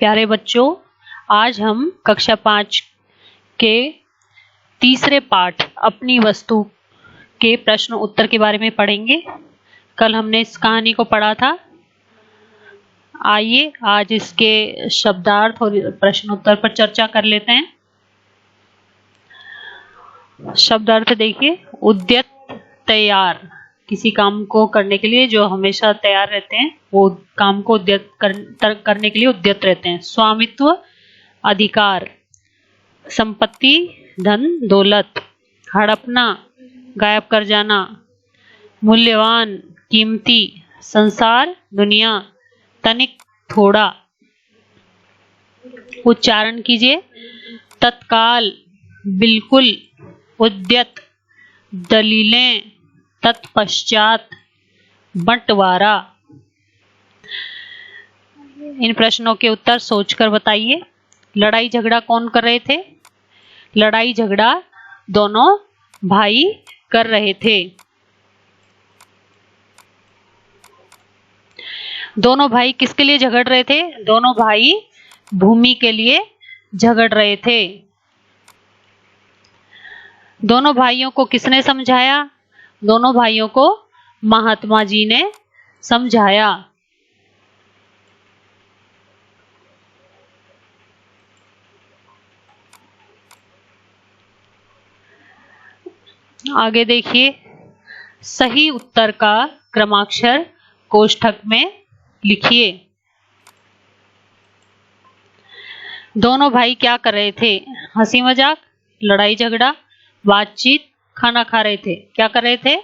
प्यारे बच्चों, आज हम कक्षा 5 के तीसरे पाठ अपनी वस्तु के प्रश्न उत्तर के बारे में पढ़ेंगे। कल हमने इस कहानी को पढ़ा था। आइए आज इसके शब्दार्थ और प्रश्न उत्तर पर चर्चा कर लेते हैं। शब्दार्थ देखिए, उद्यत तैयार, किसी काम को करने के लिए जो हमेशा तैयार रहते हैं, वो काम को उद्यत करने के लिए उद्यत रहते हैं। स्वामित्व, अधिकार, संपत्ति, धन दौलत, हड़पना, गायब कर जाना, मूल्यवान, कीमती, संसार, दुनिया, तनिक, थोड़ा। उच्चारण कीजिए, तत्काल, बिल्कुल, उद्यत, दलीलें, तत्पश्चात, बंटवारा। इन प्रश्नों के उत्तर सोचकर बताइए। लड़ाई झगड़ा कौन कर रहे थे? लड़ाई झगड़ा दोनों भाई कर रहे थे। दोनों भाई किसके लिए झगड़ रहे थे? दोनों भाई भूमि के लिए झगड़ रहे थे। दोनों भाइयों को किसने समझाया? दोनों भाइयों को महात्मा जी ने समझाया। आगे देखिए, सही उत्तर का क्रमाक्षर कोष्ठक में लिखिए। दोनों भाई क्या कर रहे थे? हंसी मजाक, लड़ाई झगड़ा, बातचीत, खाना खा रहे थे। क्या कर रहे थे?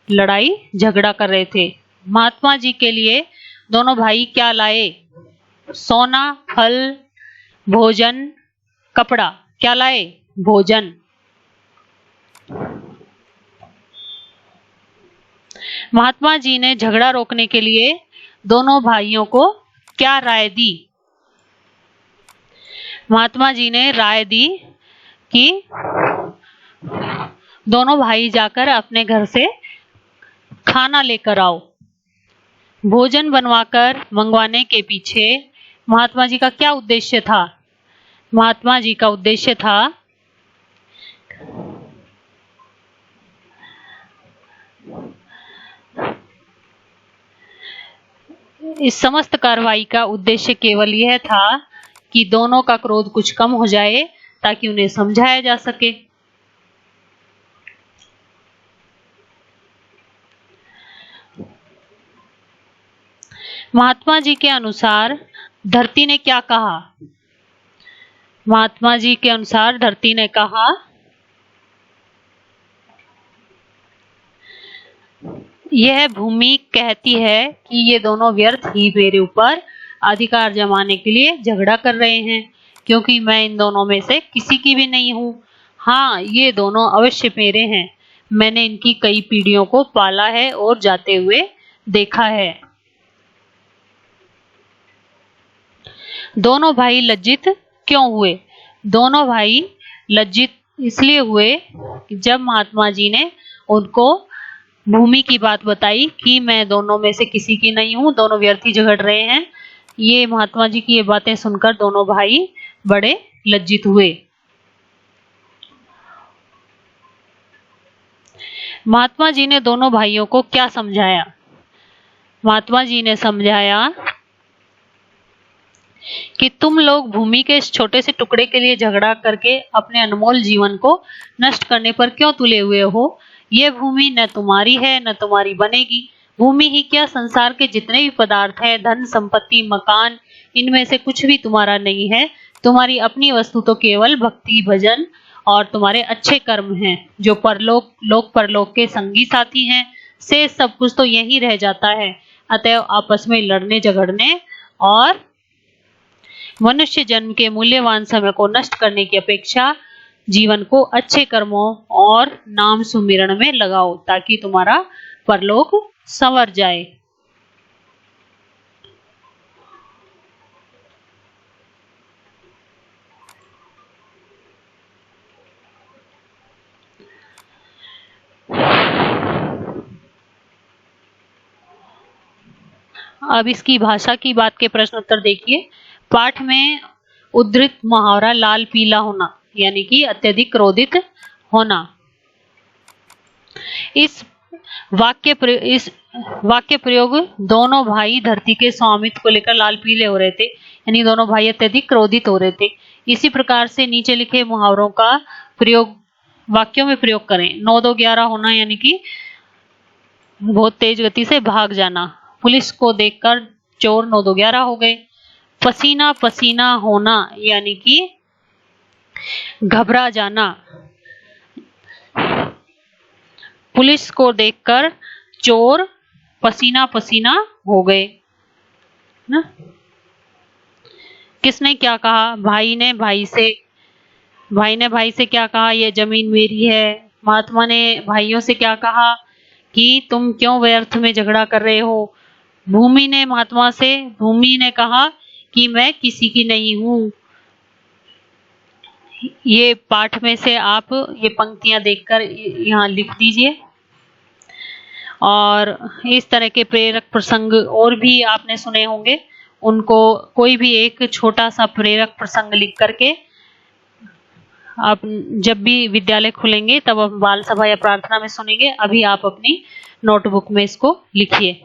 लड़ाई झगड़ा कर रहे थे। महात्मा जी के लिए दोनों भाई क्या लाए? सोना, फल, भोजन, कपड़ा। क्या लाए? भोजन। महात्मा जी ने झगड़ा रोकने के लिए दोनों भाइयों को क्या राय दी? महात्मा जी ने राय दी कि दोनों भाई जाकर अपने घर से खाना लेकर आओ। भोजन बनवाकर मंगवाने के पीछे महात्मा जी का क्या उद्देश्य था? महात्मा जी का उद्देश्य था इस समस्त कार्रवाई का उद्देश्य केवल यह था कि दोनों का क्रोध कुछ कम हो जाए, ताकि उन्हें समझाया जा सके। महात्मा जी के अनुसार धरती ने क्या कहा? महात्मा जी के अनुसार धरती ने कहा, यह भूमि कहती है कि ये दोनों व्यर्थ ही मेरे ऊपर अधिकार जमाने के लिए झगड़ा कर रहे हैं, क्योंकि मैं इन दोनों में से किसी की भी नहीं हूँ। हाँ, ये दोनों अवश्य मेरे हैं। मैंने इनकी कई पीढ़ियों को पाला है और जाते हुए देखा है। दोनों भाई लज्जित क्यों हुए? दोनों भाई लज्जित इसलिए हुए कि जब महात्मा जी ने उनको भूमि की बात बताई कि मैं दोनों में से किसी की नहीं हूं, दोनों व्यर्थ ही झगड़ रहे हैं। ये महात्मा जी की ये बातें सुनकर दोनों भाई बड़े लज्जित हुए। महात्मा जी ने दोनों भाइयों को क्या समझाया? महात्मा जी ने समझाया कि तुम लोग भूमि के इस छोटे से टुकड़े के लिए झगड़ा करके अपने अनमोल जीवन को नष्ट करने पर क्यों तुले हुए हो? ये भूमि न तुम्हारी है न तुम्हारी बनेगी। भूमि ही क्या, संसार के जितने भी पदार्थ हैं, धन, संपत्ति, मकान, इनमें से कुछ भी तुम्हारा नहीं है। तुम्हारी अपनी वस्तु तो केवल भक्ति, भजन और तुम्हारे अच्छे कर्म हैं, जो परलोक, लोक परलोक के संगी साथी हैं। से सब कुछ तो यही रह जाता है। अतएव आपस में लड़ने झगड़ने और मनुष्य जन्म के मूल्यवान समय को नष्ट करने की अपेक्षा जीवन को अच्छे कर्मों और नाम सुमिरण में लगाओ, ताकि तुम्हारा परलोक संवर जाए। अब इसकी भाषा की बात के प्रश्न उत्तर देखिए। पाठ में उद्धृत मुहावरा लाल पीला होना यानी कि अत्यधिक क्रोधित होना। इस वाक्य प्रयोग दोनों भाई धरती के स्वामित्व को लेकर लाल पीले हो रहे थे, यानी दोनों भाई अत्यधिक क्रोधित हो रहे थे। इसी प्रकार से नीचे लिखे मुहावरों का प्रयोग वाक्यों में प्रयोग करें। 9 2 11 होना यानी कि बहुत तेज गति से भाग जाना। पुलिस को देखकर चोर 9 2 11 हो गए। पसीना पसीना होना यानी कि घबरा जाना। पुलिस को देखकर चोर पसीना पसीना हो गए ना। किसने क्या कहा? भाई ने भाई से क्या कहा? यह जमीन मेरी है। महात्मा ने भाइयों से क्या कहा कि तुम क्यों व्यर्थ में झगड़ा कर रहे हो। भूमि ने कहा कि मैं किसी की नहीं हूं। ये पाठ में से आप ये पंक्तियां देखकर यहाँ लिख दीजिए। और इस तरह के प्रेरक प्रसंग और भी आपने सुने होंगे, उनको कोई भी एक छोटा सा प्रेरक प्रसंग लिख करके आप जब भी विद्यालय खुलेंगे तब आप बाल सभा या प्रार्थना में सुनेंगे। अभी आप अपनी नोटबुक में इसको लिखिए।